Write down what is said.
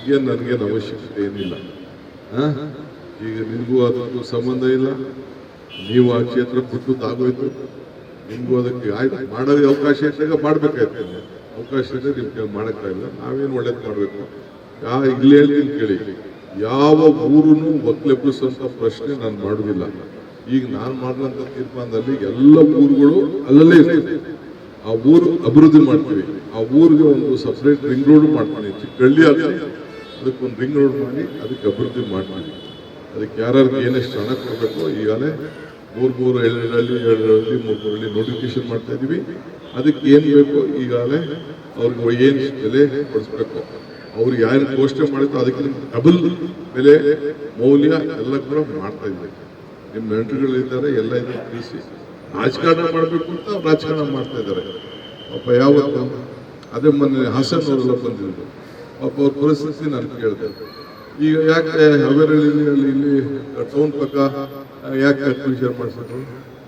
ಈಗೇನು ನನಗೇನು ಅವಶ್ಯಕತೆ ಏನಿಲ್ಲ. ಈಗ ನಿಮಗೂ ಅದಕ್ಕೂ ಸಂಬಂಧ ಇಲ್ಲ. ನೀವು ಆ ಕ್ಷೇತ್ರ ಬಿಟ್ಟುತ್ತಾಗೋಯ್ತು. ನಿಮಗೂ ಅದಕ್ಕೆ ಆಯ್ತು ಮಾಡೋದು ಅವಕಾಶ ಇದ್ದಾಗ ಮಾಡ್ಬೇಕಾಯ್ತು. ಅವಕಾಶ ಇದ್ದರೆ ನಿಮ್ಗೆ ಮಾಡೋಕ್ಕಾಗಿಲ್ಲ. ನಾವೇನು ಒಳ್ಳೇದು ಮಾಡಬೇಕು. ಇಲ್ಲಿ ಹೇಳ್ತೀನಿ ಕೇಳಿ, ಯಾವ ಊರನ್ನು ಒಕ್ಕಲೆಬ್ಬಿಸುವಂತ ಪ್ರಶ್ನೆ ನಾನು ಮಾಡುವುದಿಲ್ಲ. ಈಗ ನಾನು ಮಾಡಿದಂಥ ತೀರ್ಮಾನದಲ್ಲಿ ಎಲ್ಲ ಊರುಗಳು ಅಲ್ಲಲ್ಲೇ ಇರ್ತದೆ. ಆ ಊರು ಅಭಿವೃದ್ಧಿ ಮಾಡ್ತೀವಿ. ಆ ಊರಿಗೆ ಒಂದು ಸಪ್ರೇಟ್ ರಿಂಗ್ ರೋಡ್ ಮಾಡ್ತೀನಿ. ಚಿಕ್ಕಳ್ಳಿ ಆಗಲಿ ಅದಕ್ಕೊಂದು ರಿಂಗ್ ರೋಡ್ ಮಾಡಿ ಅದಕ್ಕೆ ಅಭಿವೃದ್ಧಿ ಮಾಡ್ತೀವಿ. ಅದಕ್ಕೆ ಯಾರ್ಯಾರಿಗೆ ಏನೆಷ್ಟು ಹಣ ಕೊಡಬೇಕು ಈಗಾಗಲೇ 3 ಹಳ್ಳಿ 3 ನೋಟಿಫಿಕೇಶನ್ ಮಾಡ್ತಾ ಇದೀವಿ. ಅದಕ್ಕೆ ಏನು ಬೇಕು ಈಗಾಗಲೇ ಅವ್ರಿಗೆ ಏನು ಬೆಲೆ ಕೊಡಿಸ್ಬೇಕು, ಅವ್ರು ಯಾರು ಘೋಷಣೆ ಮಾಡಿದ್ರು ಅದಕ್ಕೆ ಡಬಲ್ ಬೆಲೆ ಮೌಲ್ಯ ಎಲ್ಲ ಕೂಡ ಮಾಡ್ತಾ ಇದ್ದೀವಿ. ನಿಮ್ಮ ನೆಂಟರುಗಳಿದ್ದಾರೆ, ಎಲ್ಲ ಇದನ್ನು ತಿಳಿಸಿ ರಾಜಕಾರಣ ಮಾಡಬೇಕು ಅಂತ ಅವ್ರು ರಾಜಕಾರಣ ಮಾಡ್ತಾ ಇದ್ದಾರೆ. ಪಾಪ ಯಾವತ್ತು ಅದೇ ಮೊನ್ನೆ ಹಾಸನ್ ಅವರೆಲ್ಲ ಬಂದಿದ್ರು. ಪಾಪ ಅವ್ರ ಪರಿಸ್ಥಿತಿ ನಾನು ಕೇಳಿದೆ. ಈಗ ಯಾಕೆ ಹಾವೇರಿ ಇಲ್ಲಿ ಟೌನ್ ಪಕ್ಕ ಯಾಕೆ ವಿಚಾರ ಮಾಡಿಸಿದ್ರು?